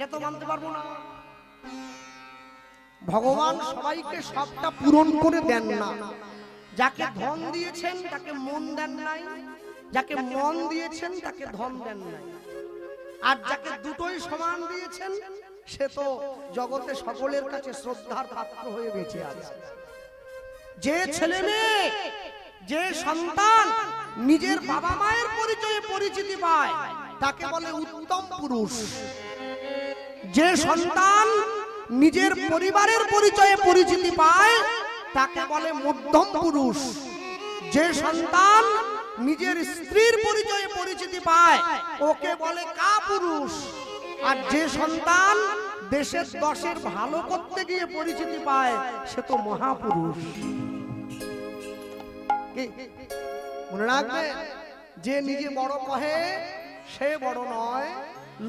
দেখে তো মানতে পারবো না। ভগবান সবাইকে সবটা পূরণ করে দেন না। যাকে ধন দিয়েছেন তাকে মন দেন নাই, যাকে মন দিয়েছেন তাকে ধন দেন নাই, আর যাকে দুটোই সমান দিয়েছেন সে তো জগতে সকলের কাছে শ্রদ্ধার পাত্র হয়ে বেঁচে আছে। যে ছেলে মেয়ে, যে সন্তান নিজের বাবা মায়ের পরিচয়ে পরিচিতি পায় তাকে বলে উত্তম পুরুষ। যে সন্তান নিজের পরিবারের পরিচয়ে পরিচিতি পায় তাকে বলে মধ্যম পুরুষ। যে সন্তান নিজের স্ত্রীর পরিচয়ে পরিচিতি পায় ওকে বলে কাপুরুষ। আর যে সন্তান দেশের দশের ভালো করতে গিয়ে পরিচিতি পায় সে তো মহাপুরুষ। মনে রাখবে, যে নিজে বড় কহে সে বড় নয়,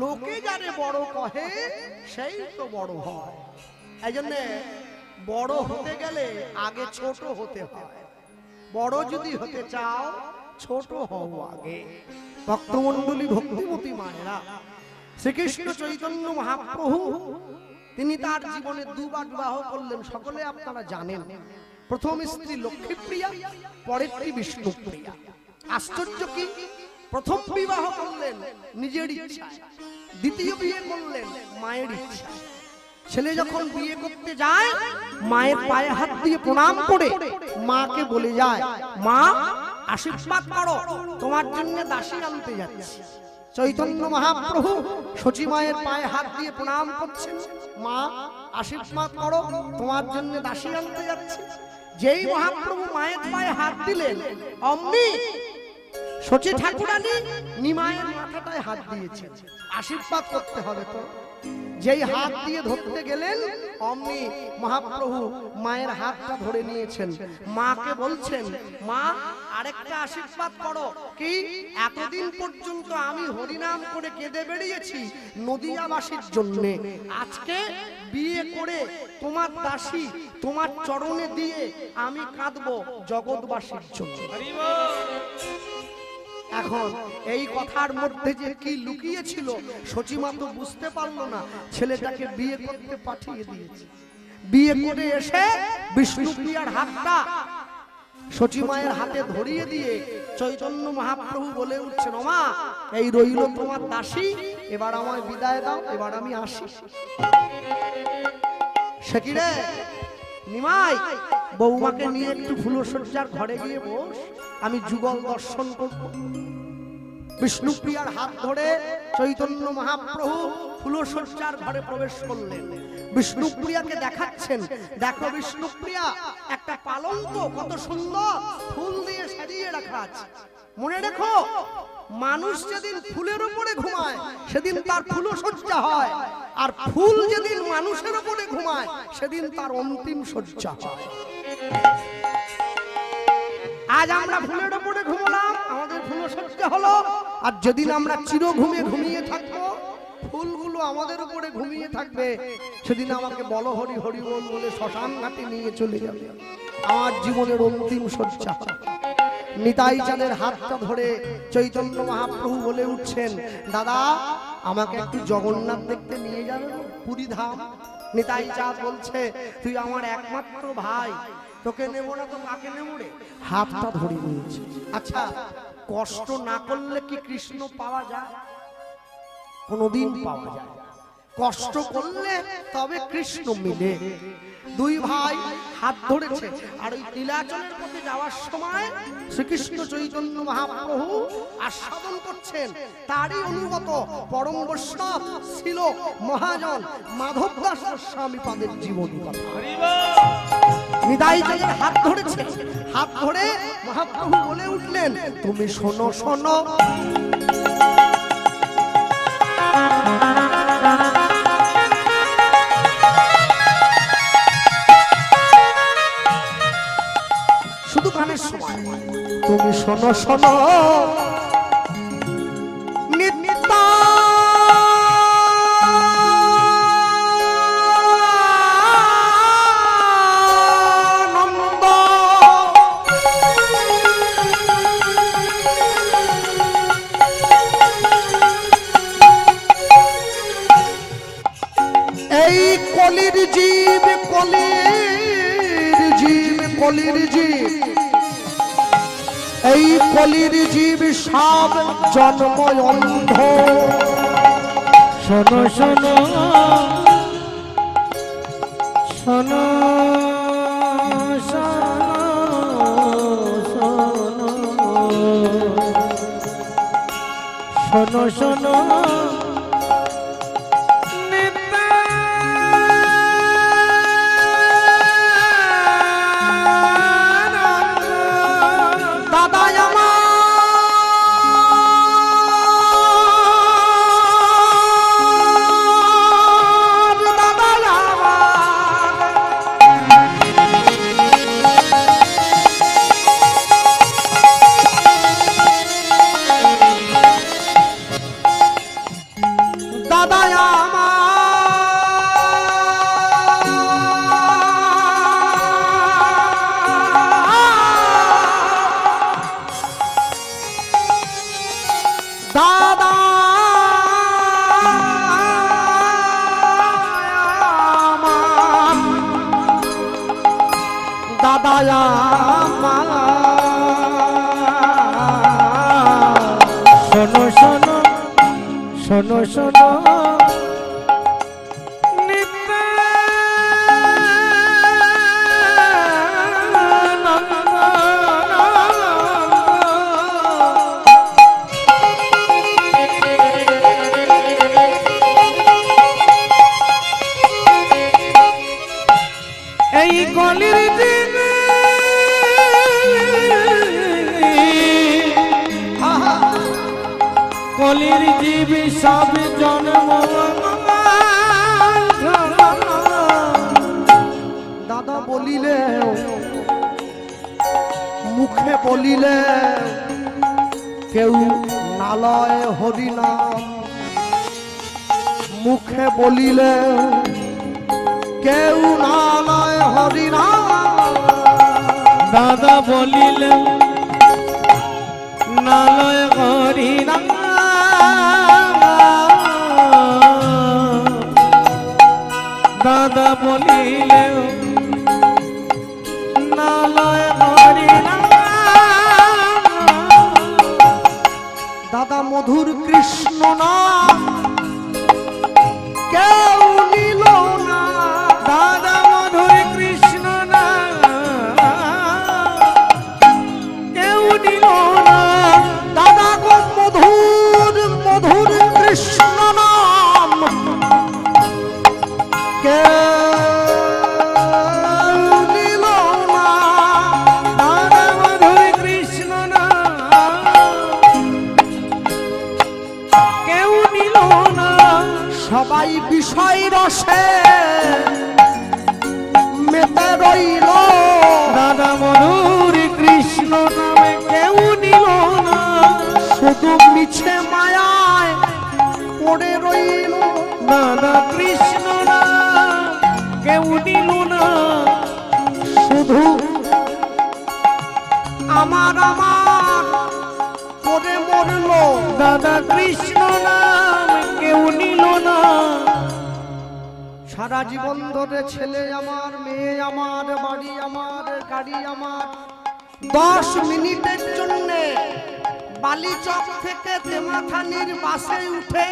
লোকে যারে বড় কহে সেই তো বড় হয়। এই জন্য বড় হতে গেলে আগে ছোট হতে হয়। বড় যদি হতে চাও ছোট হও আগে। ভক্তমণ্ডলী, ভক্তিমতী মায়েরা, শ্রীকৃষ্ণ চৈতন্য মহাপ্রভু তিনি তার জীবনে দুবার বিবাহ করলেন, সকলে আপনারা জানেন। প্রথম স্ত্রী লক্ষ্মীপ্রিয়া, পরেরটি বিষ্ণুপ্রিয়া। আশ্চর্য কি, প্রথম বিবাহ করলেন নিজের ইচ্ছায়, দ্বিতীয় বিয়ে করলেন মায়ের ইচ্ছায়। ছেলে যখন বিয়ে করতে যায় মায়ের পায়ে হাত দিয়ে প্রণাম করে মাকে বলে যায়, মা আশীর্বাদ করো, তোমার জন্য দাসী আনতে যাচ্ছি। চৈতন্য মহাপ্রভু সচী মায়ের পায়ে হাত দিয়ে প্রণাম করছেন, মা আশীর্বাদ করো, তোমার জন্য দাসী আনতে যাচ্ছি। যেই মহাপ্রভু মায়ের পায়ে হাত দিলেন অমনি সচী ঠাকুরানী নিমায়ের মাথাটায় হাত দিয়েছেন। আশীর্বাদ করতে হবে তো। যেই হাত দিয়ে ধরতে গেলেন অমনি মহাপ্রভু মায়ের হাতটা ধরে নিয়েছেন। মাকে বলছেন, মা আরেকটা আশীর্বাদ করো। কি? এতদিন পর্যন্ত আমি হরিনাম করে কেঁদে বেরিয়েছি নদিয়াবাসীর জন্য, আজকে বিয়ে করে তোমার দাসী তোমার চরণে দিয়ে আমি কাঁদবো জগৎবাসীর জন্য। এখন এই কথার মধ্যে যে কি লুকিয়ে ছিল সচিমা তো বুঝতে পারলো না। ছেলেটাকে বিয়ে করতে পাঠিয়ে দিয়েছে। বিয়ে করে এসে বিষ্ণুপ্রিয়ার হাতটা সচিমায়ের হাতে ধরিয়ে দিয়ে চৈতন্য মহাপ্রভু বলে উঠছেন, ওমা এই রইল তোমার দাসী, এবার আমায় বিদায় দাও, এবার আমি আসি। সে কি রে নিমাই, বৌমাকে নিয়ে একটু ফুলসজ্জার ঘরে গিয়ে বস, আমি যুগল দর্শন করব। বিষ্ণুপ্রিয়ার হাত ধরে চৈতন্য মহাপ্রভু ফুলসজ্জার ঘরে প্রবেশ করলেন। বিষ্ণুপ্রিয়াকে দেখাচ্ছেন, দেখো বিষ্ণুপ্রিয়া, একটা পালঙ্ক কত সুন্দর ফুল দিয়ে সাজিয়ে রাখা আছে। মনে রেখো, মানুষ যেদিন ফুলের উপরে ঘুমায় সেদিন তার ফুলসজ্জা হয়, আর ফুল যেদিন মানুষের উপরে ঘুমায় সেদিন তার অন্তিম সজ্জা হয়। আজ আমরা ফুলের উপরে ঘুমালাম, আমাদের ফুলসজ্জা হলো, আর যেদিন আমরা চির ঘুমে ঘুমিয়ে থাকবো ফুলগুলো আমাদের উপরে ঘুমিয়ে থাকবে, সেদিন আমাকে বলো হরি হরি বল বলে শ্মশান ঘাটে নিয়ে চলে যাবে, আমার জীবনের অন্তিম সজ্জা। নিতাই চাঁদের হাতটা ধরে চৈতন্য মহাপ্রভু বলে উঠছেন, দাদা আমাকে একটু জগন্নাথ দেখতে নিয়ে যাবে পুরী ধাম। নিতাই চাঁদ বলছে, তুই আমার একমাত্র ভাই, তোকে নেবো না তো কাকে নেবো রে? হাতটা ধরে নিয়েছে। আচ্ছা, কষ্ট না করলে কি কৃষ্ণ পাওয়া যায়? কোনদিন পাওয়া যায়। কষ্ট করলে তবে কৃষ্ণ মিলে। দুই ভাই হাত ধরেছে, আর ওই নীলাচলের পথে যাওয়ার সময় শ্রীকৃষ্ণ চৈতন্য মহাপ্রভু আস্বাদন করছেন। তারই অনুগত পরম বৈষ্ণব ছিল মহাজন মাধব দাস গোস্বামী পাদের জীবনী কথা। নিতাই চাঁদের হাত ধরেছে, হাত ধরে মহাপ্রভু বলে উঠলেন, তুমি শোনো শোনো, শুধু গানের সময় তুমি শোনো শোনো, এই কলির জীব কলির জীব কলির জীব এই কলির জীব সব জন্ম অন্ধ। শোনো শোনো শোনো শোনো শোনো শোনো শোনো শোনো শোনো এই গলির দিন কলির জীবী সব জন্ম। দাদা বলিলে মুখে বলিলে কেউ নালয় হরিনাম, মুখে বলিলে কেউ নালয় হরিনাম। দাদা বলিলে নালয় হরিনাম, দাদা বলিলে নালয় হরিনাম। দাদা মধুর কৃষ্ণ নাম কেউ নিল না, দাদা মধুর কৃষ্ণ নাম কেউ নিল না। দাদা গো মধুর মধুর কৃষ্ণ নাম কেউ নিল না, দাদা মধুর কৃষ্ণ নাম কেউ নিল না। সবাই বিষয় রসে মেতে রইল, দাদা মধুর কৃষ্ণ নামে কেউ নিল না। শুধু মিছে মায়ায় পড়ে রইল। দাদা কৃষ্ণ নাম কেউ নিল না। শুধু আমার আমার করে মরল, দাদা কৃষ্ণ নাম কেউ নিল না। সারা জীবন ধরে ছেলে আমার, মেয়ে আমার, বাড়ি আমার, গাড়ি আমার, 10 মিনিটের জন্য বালিচক থেকে তেমাথানির বাসে উঠে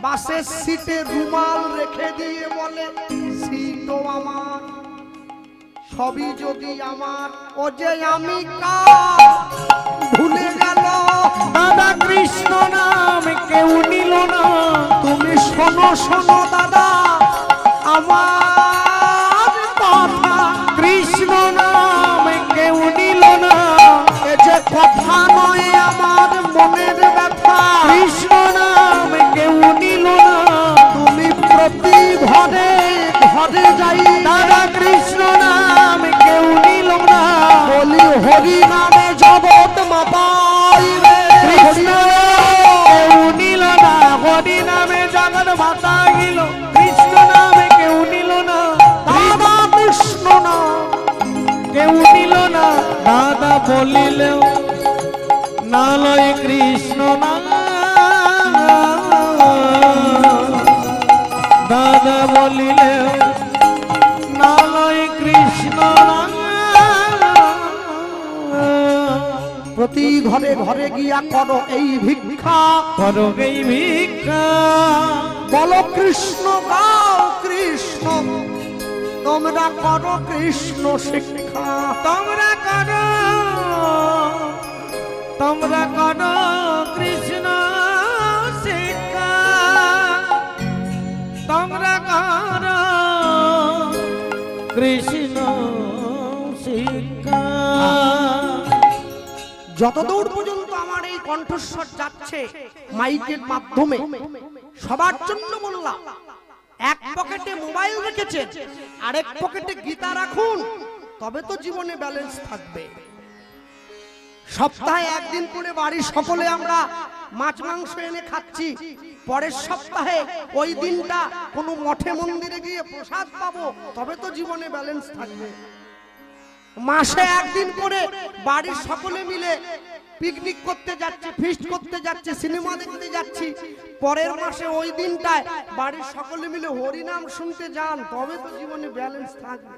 বাসের সিটে রুমাল রেখে দিয়ে বলে সিটও আমার, সবই যদি আমার, ও যে আমি কার ভুলে গেল। দাদা কৃষ্ণ নাম কেউ নিল না। তুমি শোনো শোনো দাদা আমার কথা, কৃষ্ণ নাম কেউ নিল না। এ যে কথা নয় আমার মনের ব্যথা, কৃষ্ণ নাম কেউ নিল না। তুমি প্রতি ঘরে ঘরে যাই দাদা কৃষ্ণ নাম কেউ নিল না। বলি হরি নামে জগৎ মাতাইবে, কৃষ্ণ কেউ নিল না। হরি নামে জগৎ মাতা গেল, কৃষ্ণ নামে কেউ নিল না। দাদা কৃষ্ণ না কেউ নিল না। দাদা বলিলেও নালয় কৃষ্ণ নাম, দাদা বলিলে নালয় কৃষ্ণ প্রতি ঘরে ঘরে গিয়া করো এই ভিক্ষা, করো এই ভিক্ষা, বলো কৃষ্ণ গাও কৃষ্ণ, তোমরা করো কৃষ্ণ শিক্ষা, তোমরা করো কৃষ্ণ শিক্ষা, তোমরা করো কৃষ্ণ শিক্ষা। যতদূর পর্যন্ত আমার এই কণ্ঠস্বর যাচ্ছে মাইকের মাধ্যমে সবার জন্য বললাম, এক পকেটে মোবাইল রেখেছেন, আরেক পকেটে গীতা রাখুন, তবে তো জীবনে ব্যালেন্স থাকবে। সপ্তাহে একদিন করে বাড়ির সকলে আমরা মাছ মাংস এনে খাচ্ছি, পরের সপ্তাহে ওই দিনটা কোনো মঠে মন্দিরে গিয়ে প্রসাদ পাবো, তবে তো জীবনে ব্যালেন্স থাকবে। মাসে একদিন করে বাড়ির সকলে মিলে পিকনিক করতে যাচ্ছি, ফিস্ট করতে যাচ্ছি, সিনেমা দেখতে যাচ্ছি, পরের মাসে ওই দিনটায় বাড়ির সকলে মিলে হরিনাম শুনতে যান, তবে তো জীবনে ব্যালেন্স থাকবে।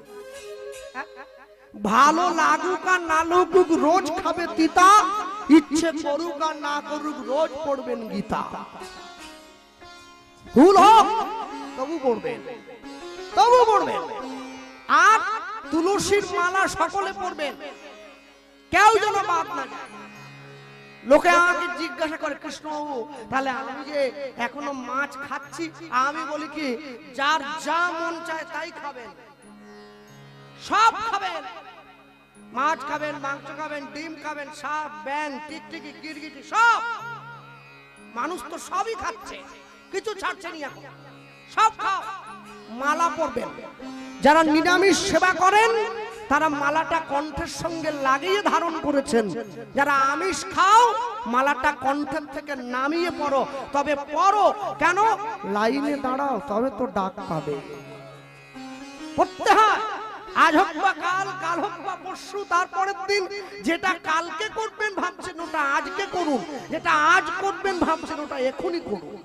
ভালো লাগুক আর না লাগুক রোজ খাবে তিতা, ইচ্ছে করুক আর না করুক রোজ পড়বেন গীতা। ভুল হোক তবু পড়বেন, তবু পড়বেন। আর তুলসীর মালা সকলে পড়বেন, কেউ যেন বাদ না যায়। লোকে আমাকে জিজ্ঞাসা করে, কৃষ্ণবাবু তাহলে আমি যে এখনো মাছ খাচ্ছি, আমি বলি কি, যার যা মন চায় তাই খাবেন, সব খাবেন, মাছ খাবেন, মাংস খাবেন, ডিম খাবেন, সাপ, ব্যাং, টিকটিকি, গিরগিটি, সব মানুষ তো সবই খাচ্ছে, কিছু ছাড়ছে না এখন, সব খাও। মালা পরবেন, যারা নিরামিষ সেবা করেন তারা মালাটা কণ্ঠের সঙ্গে লাগিয়ে ধারণ করেছেন, যারা আমিষ খাও মালাটা কণ্ঠের থেকে নামিয়ে পড়ো, তবে পড়ো কেন, লাইনে দাঁড়াও, তবে তো ডাক পাবে। পড়তে হয়, আজ হোক বা কাল, কাল হোক বা পরশু, তারপরের দিন যেটা কালকে করবেন ভাবছেন ওটা আজকে করুন, যেটা আজ করবেন ভাবছেন ওটা এখনই করুন।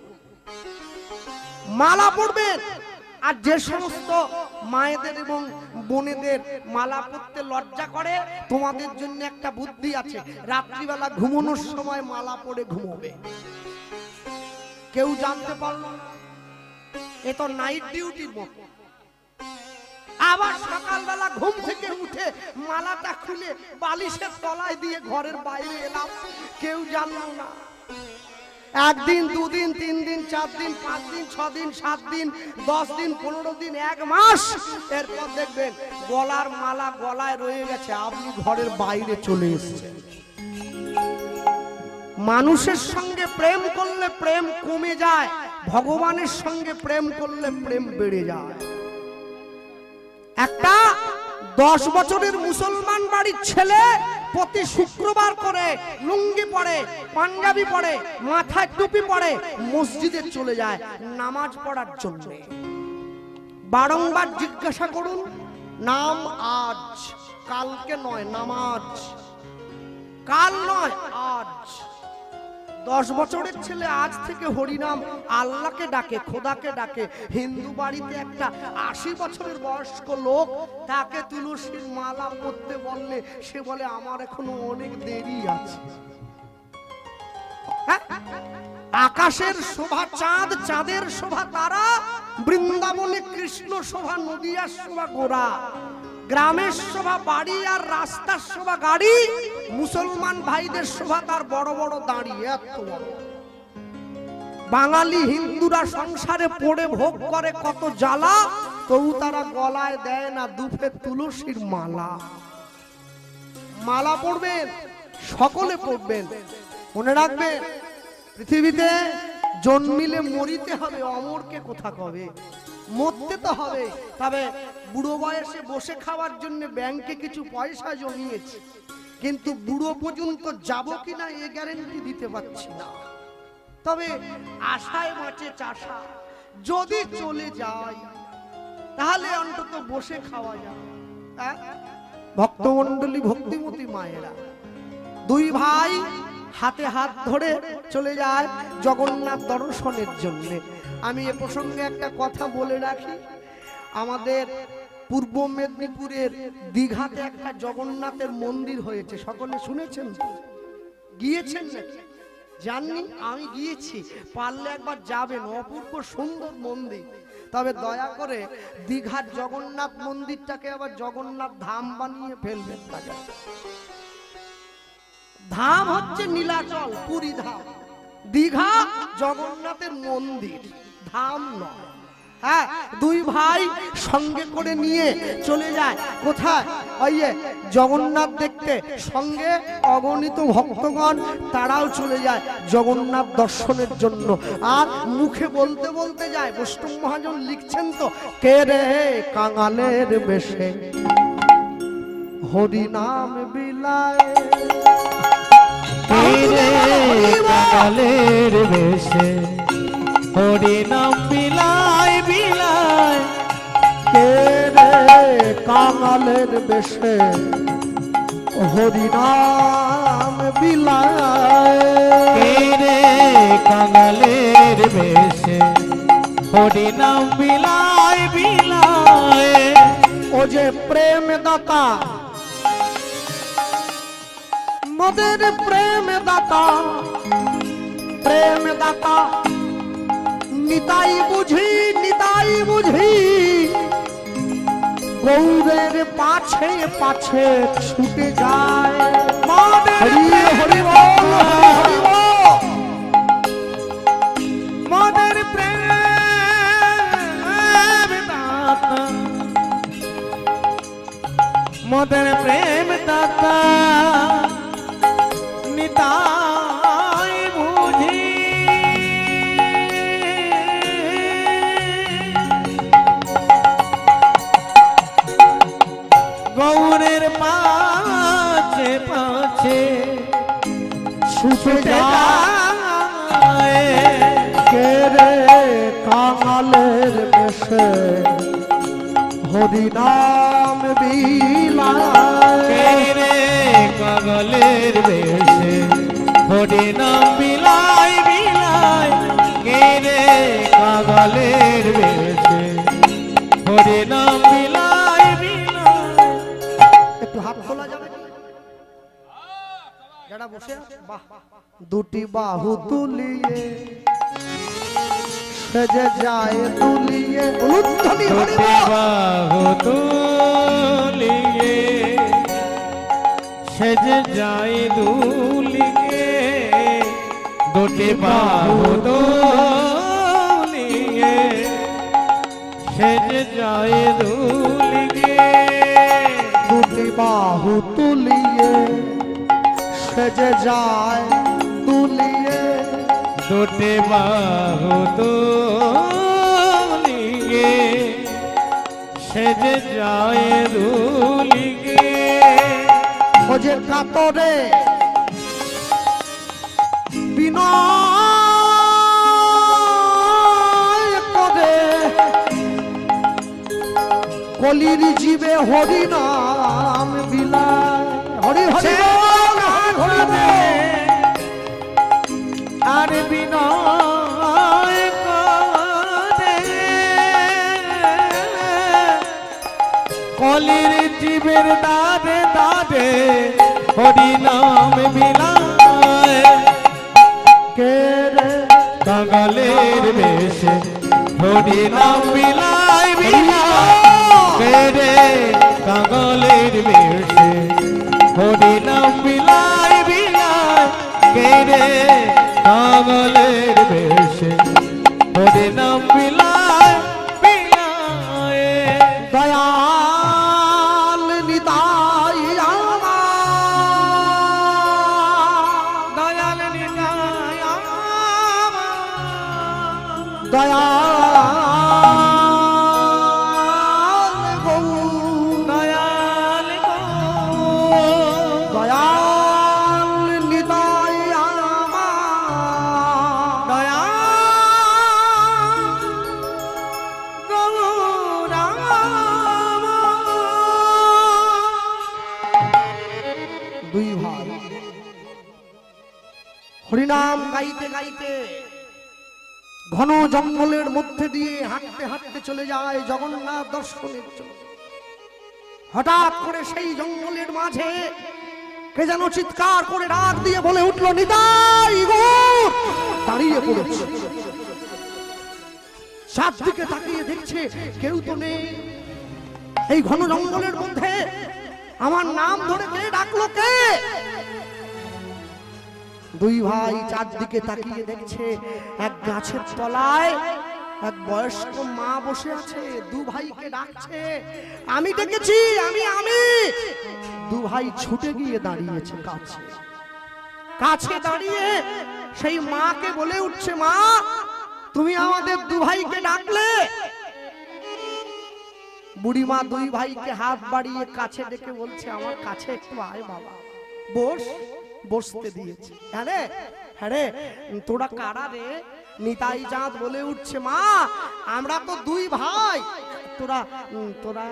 মালা পড়বেন। আর যে সমস্ত মায়েদের এবং বোনেদের মালা পরতে লজ্জা করে, তোমাদের জন্য একটা বুদ্ধি আছে, রাত্রিবেলা ঘুমানোর সময় মালা পরে ঘুমোবে, কেউ জানতে পারলো না, এ তো নাইট ডিউটির মতো। আবার সকালবেলা ঘুম থেকে উঠে মালাটা খুলে বালিশের তলায় দিয়ে ঘরের বাইরে এলাম, কেউ জানলো না। একদিন, দুদিন, 3 দিন, 4 দিন, 5 দিন, 6 দিন, 7 দিন, 10 দিন, 15 দিন, 1 মাস, এরপর দেখবেন গলার মালা গলায় রয়ে গেছে, আপনি ঘরের বাইরে চলে এসেছেন। মানুষের সঙ্গে প্রেম করলে প্রেম কমে যায়, ভগবানের সঙ্গে প্রেম করলে প্রেম বেড়ে যায়। একটা 10 বছরের মুসলমান বাড়ির ছেলে প্রতি শুক্রবার করে লুঙ্গি পরে, পাঞ্জাবি পরে, মাথায় টুপি পরে মসজিদে চলে যায় নামাজ পড়ার জন্য। বারংবার জিজ্ঞাসা করুন, নাম আজ, কালকে নয়, নামাজ কাল নয় আজ। 10 বছরের ছেলে আজ থেকে হরিনাম আল্লাহকে ডাকে, খোদাকে ডাকে। হিন্দু বাড়িতে একটা 80 বছরের বয়স্ক লোক, তাকে তুলসীর মালা পরতে বললে সে বলে আমার এখনো অনেক দেরি আছে। আকাশের শোভা চাঁদ, চাঁদের শোভা তারা, বৃন্দাবনে কৃষ্ণ শোভা, নদিয়ার শোভা গোরা, গ্রামের শোভা বাড়ি আর রাস্তার শোভা গাড়ি, মুসলমান ভাইদের শোভা তার বড় বড় দাঁড়ি, এত বড়। বাঙালি হিন্দুরা সংসারে পড়ে ভোগ করে কত জ্বালা, তবু তারা গলায় দেয় না দুফে তুলসীর মালা। মালা পড়বেন, সকলে পড়বেন। মনে রাখবেন, পৃথিবীতে জন্মিলে মরিতে হবে, অমরকে কোথা কবে, মরতে তো হবে। তবে বুড়ো বয়সে বসে খাওয়ার জন্য ব্যাংকে কিছু পয়সা জমিয়েছি, কিন্তু বুড়ো পর্যন্ত যাব কিনা এ গ্যারান্টি দিতে পারছি না। তবে আশায় মাঠে চাষা, যদি চলে যায় তাহলে অন্তত বসে খাওয়া যায়। ভক্তমণ্ডলী, ভক্তিমতী মায়েরা, 2 ভাই হাতে হাত ধরে চলে যায় জগন্নাথ দর্শনের জন্য। আমি এ প্রসঙ্গে একটা কথা বলে রাখি, আমাদের পূর্ব মেদিনীপুরের দীঘাতে একটা জগন্নাথের মন্দির হয়েছে, সকলে শুনেছেন? গিয়েছেন নাকি? জাননি? আমি গিয়েছি, পারলে একবার যাবেন, অপূর্ব সুন্দর মন্দির। তবে দয়া করে দীঘার জগন্নাথ মন্দিরটাকে আবার জগন্নাথ ধাম বানিয়ে ফেলবেন না। ধাম হচ্ছে নীলাচল, পুরী ধাম। দীঘা জগন্নাথের মন্দির, ধাম নয়। হ্যাঁ, দুই ভাই সঙ্গে করে নিয়ে চলে যায় কোথায়? ওই জগন্নাথ দেখতে, সঙ্গে অগণিত ভক্তগণ তারাও চলে যায় জগন্নাথ দর্শনের জন্য। আর মুখে বলতে বলতে যায়, বৈষ্ণব মহাজন লিখছেন তো, কে রে কাঙালের বেশে হরি নাম বিলায়, কাঙালের বেশে হরি নাম বিলায় বিলায়, কে রে কাঙালের বেশে হরি নাম বিলায়, কে রে কাঙালের বেশে হরি নাম বিলায় বিলায়। ও যে প্রেম দাতা, মোদের প্রেম দাতা, প্রেম দাতা নিতাই বুঝি, নিতাই বুঝি, গৌরের পাছে পাছে ছুটে যায়। হরি হরি বল, হরি বল। মোদের প্রেম দাতা, মোদের প্রেম দাতা নিতাই বুঝি, গৌরের পাছে পাছে ছুটে যায়। কে রে কাঙালের বেশে হরি নাম বিলায়, কে রে কাঙালের বেশে হরি নাম বিলায় বিলায়, কে রে কাঙালের বেশে হরি নাম বিলায় বিলায়। একটু হাত খোলা যাবে কি? যারা বসে আছে, বাহ, দুটি বাহু তুলিয়ে সেজে যায় তুলিয়ে, উলুধ্বনি হরি দুটি বল। বাহু তুলিয়ে সেজে যায় দুলিয়ে, দুটি বাহু তুলিয়ে সেজে যায় দুলিয়ে, দুটি বাহু তুলিয়ে সেজে যায় তুলিয়ে, দুটি বাহু তুলিয়ে সেজে যায় দুলিয়ে। ও যে কাতরে বিনয় করে কলির জীবে হরি নাম বিলায়। হরি হরি বল, হরি হরি বল। আর বিনয় করে কলির জীবের দাদে দাদে হরি নাম বিলায়, কে রে কাঙালের বেশে হরি নাম বিলায় বিলায়, কে রে কাঙালের বেশে হরি নাম বিলায় বিলায়, কে রে কাঙালের বেশে হরি নাম বিলায় বিলায়। দয়াল নিতাই আমার, দয়াল নিতাই আমার, দয়াল গৌর, দয়াল গো, দয়াল নিতাই আমার, দয়াল গৌরাম। দুই ভাই হরিনাম গাইতে গাইতে ঘন জঙ্গলের মধ্যে দিয়ে হাঁটতে হাঁটতে চলে যায় জগন্নাথ দর্শনের জন্য। হঠাৎ করে সেই জঙ্গলের মাঝে কে যেন চিৎকার করে ডাক দিয়ে বলে উঠলো, নিতাই গৌর! দাঁড়িয়ে পড়েছে, চারদিকে তাকিয়ে দেখছে কেউ তো নেই। এই ঘন জঙ্গলের মধ্যে আমার নাম ধরে কে ডাকলো, কে? দুই ভাই চারদিকে তাকিয়ে দেখছে এক গাছের তলায় এক বয়স্ক মা বসে আছে, দু ভাইকে ডাকছে, আমি ডেকেছি, আমি আমি। দু ভাই ছুটে গিয়ে দাঁড়িয়েছে কাছে, কাছে দাঁড়িয়ে সেই মাকে বলে উঠছে, মা তুমি আমাদের দু ভাইকে ডাকলে? বুড়িমা দুই ভাইকে হাত বাড়িয়ে কাছে ডেকে বলছে, আমার কাছে একটু আয় বাবা, বস। বসতে দিয়েছে। হ্যাঁ রে, তোরা কারা রে? নিতাই চাঁদ বলে উঠছে, মা আমরা তো দুই ভাই। তোরা তোরা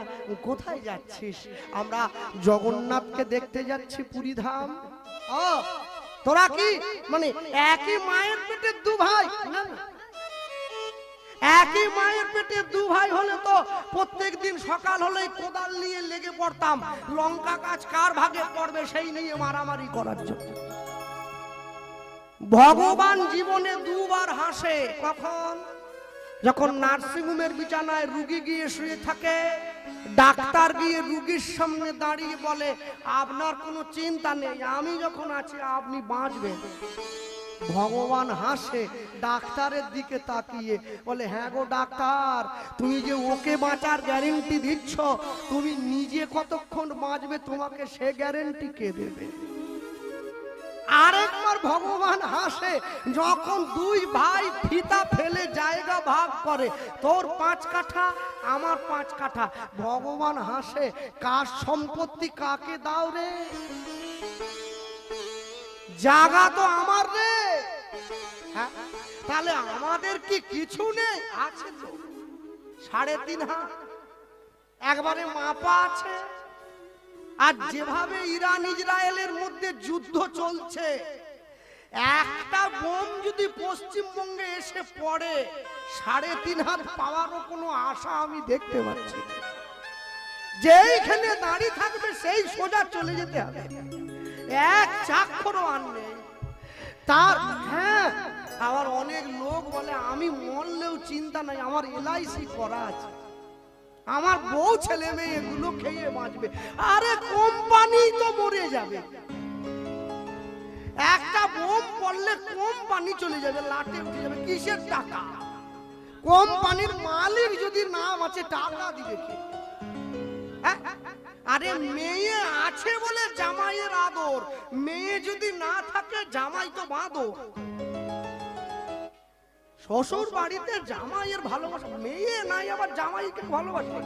কোথায় যাচ্ছিস? আমরা জগন্নাথকে দেখতে যাচ্ছি পুরী ধাম। ও তোরা কি মানে একই মায়ের পেটের দু ভাই? না, একই মায়ের পেটে দু ভাই হলে তো প্রত্যেকদিন সকাল হলেই কোদাল নিয়ে লেগে পড়তাম, লঙ্কা গাছ কার ভাগে পড়বে সেই নিয়ে মারামারি করার জন্য। ভগবান জীবনে দুবার হাসে। কখন? যখন নার্সিংহোমের বিছানায় রুগী গিয়ে শুয়ে থাকে, ডাক্তার গিয়ে রুগীর সামনে দাঁড়িয়ে বলে, আপনার কোনো চিন্তা নেই, আমি যখন আছি আপনি বাঁচবেন। ভগবান হাসে ডাক্তারের দিকে তাকিয়ে বলে, হ্যাঁ গো ডাক্তার, তুমি যে ওকে বাঁচার গ্যারেন্টি দিচ্ছ, তুমি নিজে কতক্ষণ বাঁচবে তোমাকে সে গ্যারেন্টি কে দেবে? আরেকবার ভগবান হাসে যখন দুই ভাই ফিতা ফেলে জায়গা ভাগ করে, তোর 5 কাঠা আমার 5 কাঠা। ভগবান হাসে, কার সম্পত্তি কাকে দাও রে? জায়গা তো আমার রে। হ্যাঁ, তাহলে আমাদের কি কিছু নেই? আছে তো, 3.5 হাত একবারে মাপা আছে। আর যেভাবে ইরান ইসরায়েলের মধ্যে যুদ্ধ চলছে, একটা বোম যদি পশ্চিমবঙ্গে এসে পড়ে, 3.5 হাত পাওয়ারও কোনো আশা আমি দেখতে পাচ্ছি। যেইখানে দাঁড়িয়ে থাকবে সেই সোজা চলে যেতে হবে, এক চাক্ষরও আর নেই তার। হ্যাঁ, আবার অনেক লোক বলে, আমি মরলেও চিন্তা নাই, আমার LIC করা আছে, আমার বউ ছেলে মেয়ে এগুলো খেয়ে বাঁচবে। আরে কোম্পানি তো মরে যাবে, একটা বোম পড়লে কোম্পানি চলে যাবে, লাটে উঠে যাবে, কিসের টাকা? কোম্পানির মালিক যদি নাম আছে, টাকা দিবে কে? আরে মেয়ে আছে বলে জামাইয়ের আদর, মেয়ে যদি না থাকে জামাই তো বাঁধো। শ্বশুর বাড়িতে জামাইয়ের ভালোবাসা, মেয়ে নাই আবার জামাইকে ভালোবাসে।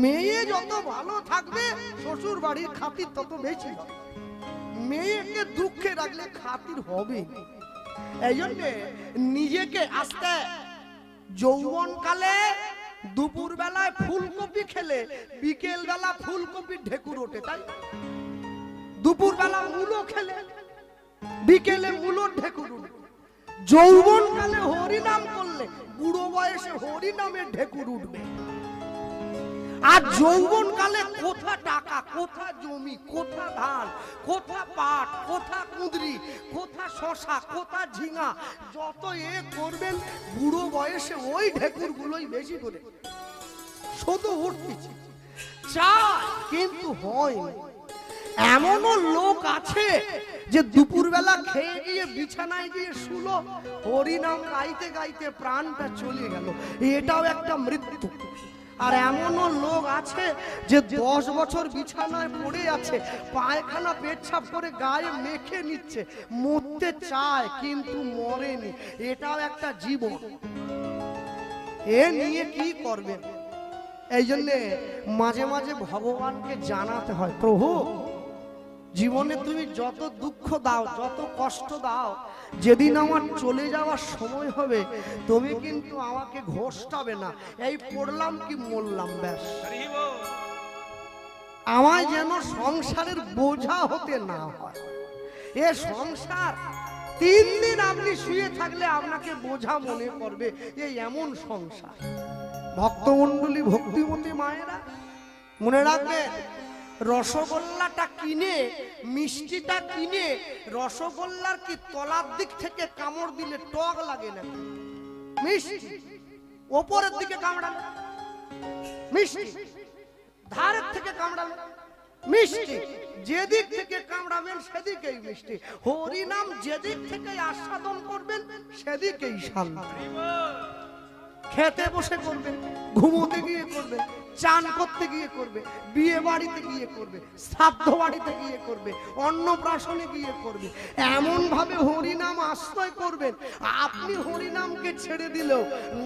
মেয়ে যত ভালো থাকবে শ্বশুর বাড়ির খাতির তত বেশি হবে, মেয়েকে দুঃখে রাখলে খাতির হবে। এই জন্য নিজেকে আস্তে, যৌবন কালে দুপুর বেলায় ফুলকপি খেলে বিকেল বেলা ফুলকপির ঢেকুর ওঠে, তাই দুপুর বেলা মূলো খেলে বিকেলে মূলোর ঢেকুর ওঠে। যৌবন কালে হরিনাম করলে বুড়ো বয়সে হরিনামের ঢেকুর উঠবে। আর যৌবন কালে কোথা টাকা, কোথা জমি, কোথা ধান, কোথা পাট, কোথা কুঁদরি, কোথা শশা, কোথা ঝিঙা, যত করবেন বুড়ো বয়সে ওই ঢেকুর গুলোই বেশি করে শুধু উঠতেছে, চায় কিন্তু হয়। এমনও লোক আছে যে দুপুর বেলা খেয়ে গিয়ে বিছানায় গিয়ে শুলো, হরিনাম গাইতে গাইতে প্রাণটা চলে গেল, এটাও একটা মৃত্যু। আর এমনও লোক আছে যে 10 বছর বিছানায় পড়ে আছে, পায়খানা পেচ্ছাপ করে গায়ে মেখে নিচ্ছে, মরতে চায় কিন্তু মরেনি, এটাও একটা জীবন। এ নিয়ে কি করবে? এই জন্যে মাঝে মাঝে ভগবানকে জানাতে হয়, প্রভু জীবনে তুমি যত দুঃখ দাও, যত কষ্ট দাও, যেদিন আমার চলে যাওয়ার সময় হবে তুমি কিন্তু আমাকে ঘোষটাবে না, এই পড়লাম কি মরলাম ব্যাস, আমায় যেন সংসারের বোঝা হতে না হয়। এ সংসার 3 দিন আপনি শুয়ে থাকলে আপনাকে বোঝা মনে করবে এই এমন সংসার। ভক্তমণ্ডলী, ভক্তিমতী মায়েরা মনে রাখবেন, রসগোল্লাটা কিনে, মিষ্টিটা কিনে, রসগোল্লার কি তলার দিক থেকে কামড় দিলে টক লাগে না? মিষ্টি ওপরের দিকে কামড়ালে মিষ্টি, ধারের থেকে কামড়ালে মিষ্টি, যেদিক থেকে কামড়াবেন সেদিকেই মিষ্টি। হরি নাম যেদিক থেকে আস্বাদন করবেন সেদিকেই শান্তি। খেতে বসে করবেন, ঘুমোতে গিয়ে করবে, চান করতে গিয়ে করবে, বিয়ে বাড়িতে গিয়ে করবে, শ্রাদ্ধ বাড়িতে গিয়ে করবে, অন্নপ্রাশনে গিয়ে করবে, এমন ভাবে হরিনাম আশ্রয় করবেন আপনি হরিনামকে ছেড়ে দিলেও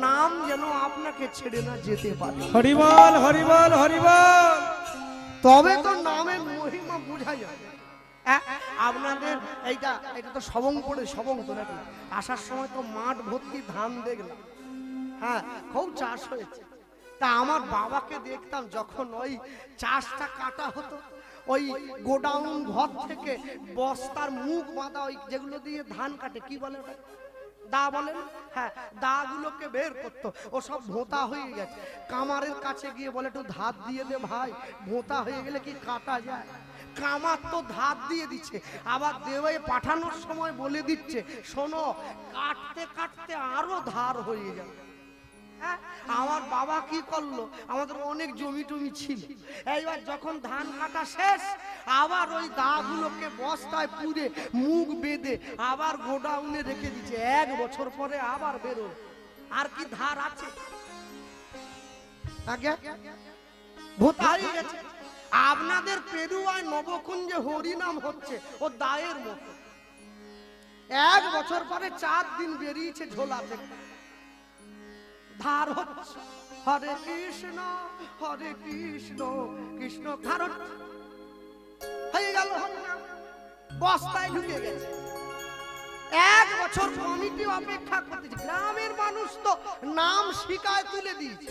নাম যেন আপনাকে ছেড়ে না যেতে পারে। হরি বল, হরি বল, হরি বল। তবে তো নামের মহিমা বোঝা যায়। আপনাদের এটা তো সবং পড়ে, সবং তো নাকি? আসার সময় তো মাঠ ভর্তি ধান দেখলাম, হ্যাঁ খুব চাষ হয়েছে। তা আমার বাবাকে দেখতাম যখন ওই চাষটা কাটা হতো, ওই গোডাউন ঘর থেকে বস্তার মুখ বাঁধা, ওই যেগুলো দিয়ে ধান কাটে, কি বলে ওটা, দা বলেন, হ্যাঁ দা গুলোকে বের করতো। ও সব ভোঁতা হয়ে গেছে, কামারের কাছে গিয়ে বলে একটু ধার দিয়ে দে ভাই, ভোঁতা হয়ে গেলে কি কাটা যায়? কামার তো ধার দিয়ে দিচ্ছে, আবার দেওয়ে পাঠানোর সময় বলে দিচ্ছে শোনো কাটতে কাটতে আরো ধার হয়ে যাবে। আমার বাবা কি করলো, আমাদের অনেক জমি টমি ছিল, এইবার যখন ধান কাটা শেষ আবার ওই দাগুলোকে বস্তায় পুরে মুখ বেঁধে আবার গোডাউনে রেখে দিচ্ছে। 1 বছর পরে আবার বেরো, আর কি ধার আছে? আগে ভোতা হয়ে গেছে। আপনাদের পেরুয়ায় নবকুঞ্জে হরিনাম হচ্ছে ও দায়ের মতো। 1 বছর পরে 4 দিন বেরিয়েছে ঝোলা থেকে, ধার হচ্ছে। হরে কৃষ্ণ কৃষ্ণ ধার হয়ে গেল, বস্তায় ঢুকে গেছে। 1 বছর কমিটি অপেক্ষা করতেছে, গ্রামের মানুষ তো নাম শিকায় তুলে দিয়েছে।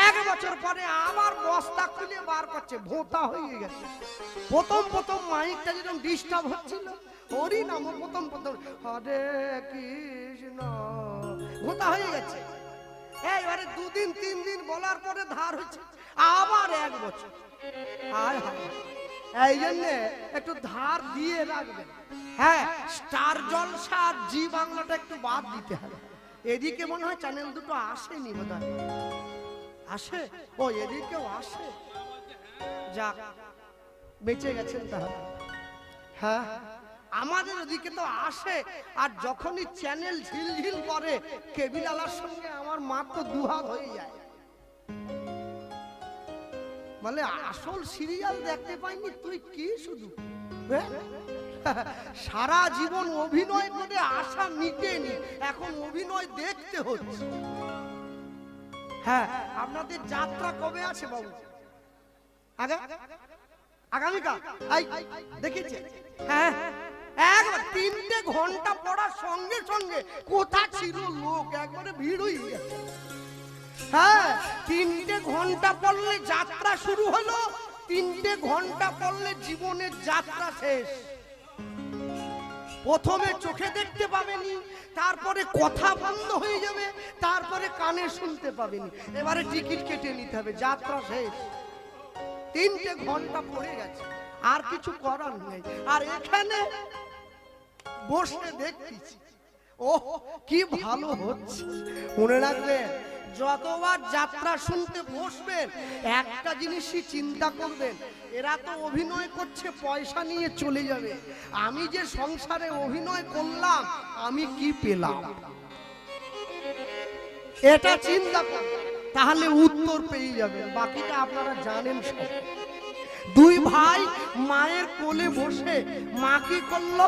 1 বছর পরে আবার বস্তা খুলে বার করছে, ভোঁতা হয়ে গেছে। প্রথম মাইকটা যেরকম ডিস্টার্ব হচ্ছিল, হরি নাম প্রথম হরে কৃষ্ণ, ভোঁতা হয়ে গেছে। এইবারে 2 দিন 3 দিন বলার পরে ধার হচ্ছে আবার 1 বছর। এই জন্য একটু ধার দিয়ে রাখবেন। হ্যাঁ, স্টার জলসা আর জি বাংলাটা একটু বাদ দিতে হবে। এদিকে মনে হয় চ্যানেল দুটো আসেনি, বোধহয় আসে, ও এদিকেও আসে, যাক বেঁচে গেছেন তাহলে। হ্যাঁ, আমাদের ওদিকে তো আসে, আর যখনই চ্যানেল ঝিলঝিল করে কেবিল আলার সঙ্গে আমার মাত্র 2 হাত হয়ে যায়, বলে আসল সিরিয়াল দেখতে পাইনি তুই কি শুধু সারা জীবন অভিনয় করে আশা মিটেনি, এখন অভিনয় দেখতে হচ্ছে। হ্যাঁ, আপনাদের যাত্রা কবে আছে বাবু? আগামীকাল দেখেছে? হ্যাঁ, 3টে ঘন্টা পড়ার সঙ্গে সঙ্গে কোথা ছিল লোক, একবারে ভিড় হয়ে গেছে। হ্যাঁ, 3টে ঘন্টা পড়লে যাত্রা শুরু হলো, 3টে ঘন্টা পড়লে জীবনের যাত্রা শেষ। প্রথমে চোখে দেখতে পাবেনি, তারপরে কথা বন্ধ হয়ে যাবে, তারপরে কানে শুনতে পাবেনি, এবারে টিকিট কেটে নিতে হবে, যাত্রা শেষ। 3টে ঘন্টা পড়ে গেছে, আর কিছু করার নেই। আর এখানে বসে দেখতেছি, ও কি ভালো হচ্ছে। মনে রাখবেন, যতবার যাত্রা শুনতে বসবেন একটা জিনিসই চিন্তা করবেন, এরা তো অভিনয় করছে পয়সা নিয়ে চলে যাবে, আমি যে সংসারে অভিনয় করলাম আমি কি পেলাম, এটা চিন্তা করবেন, তাহলে উত্তর পেয়ে যাবেন। বাকিটা আপনারা জানেন সব। 2 ভাই মায়ের কোলে বসে মা কি করলো,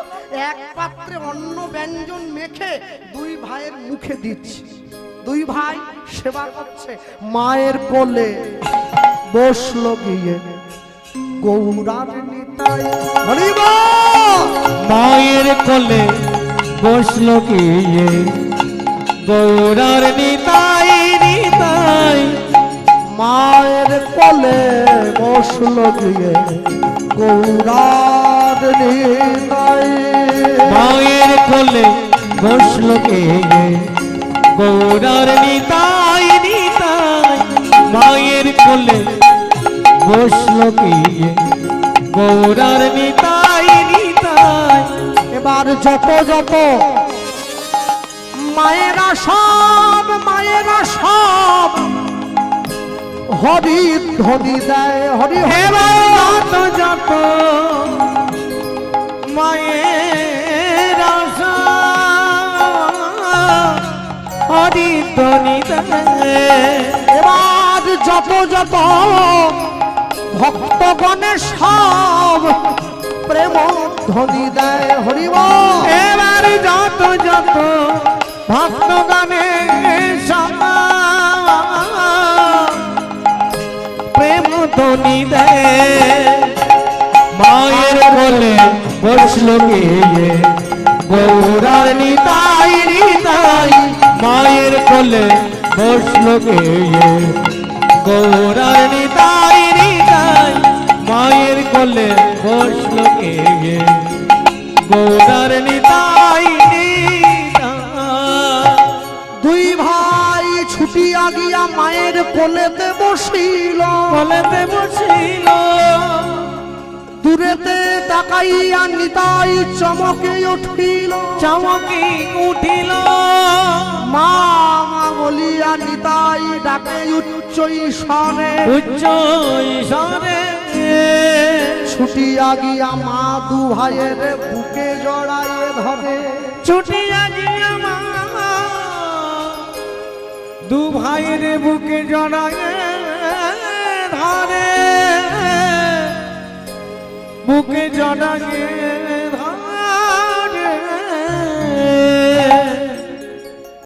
এক পাত্রে অন্ন ব্যঞ্জন মেখে 2 ভাইয়ের মুখে দিচ্ছে। 2 ভাই সেবা করছে, মায়ের কোলে বসলো গিয়ে গৌরার নিতাই। হরি বল। মায়ের কোলে বসলো গিয়ে গৌরার নিতাই নিতাই। মায়ের কোলে বসলো গিয়ে গৌরার নিতাই মায়ের কোলে বসলো কে গৌরার নিতাই নিতাই মায়ের কোলে বসলো কে গৌরার নিতাই নিতাই এবার যত যত মায়েরা সব হরি ধ্বনি দেয় হরি এবার যত যত মায়ের আশা হরি ধ্বনি দেয় এবার যত যত ভক্তগণে সব প্রেম ধ্বনি দেয় হরি বল। এবার যত যত ভক্ত গানে প্রেম ধ্বনি দেয় মায়ের বলে বসলো কে গৌরার নিতাই নিতাই মায়ের কোলে বসলো কে গৌরার নিতাই নিতাই মায়ের কোলে বসলো কে গৌরার নিতাই নিতাই দুই ভাই ছুটিয়া গিয়া মায়ের কোলেতে বসিল কোলেতে বসিল দূরেতে তাকাইয়া নিতাই চমকে উঠিল চমকি উঠিল মা মা বলিয়া নিতাই ডাকে উচ্চ ঈশ্বরে উচ্চ ঈশ্বরে ছুটিয়া গিয়া মা দু ভাইয়ের বুকে জড়াইয়ে ধরে ছুটিয়া গিয়া মা দু ভাইয়ের বুকে জড়ায় ধরে বুকে জড়ায়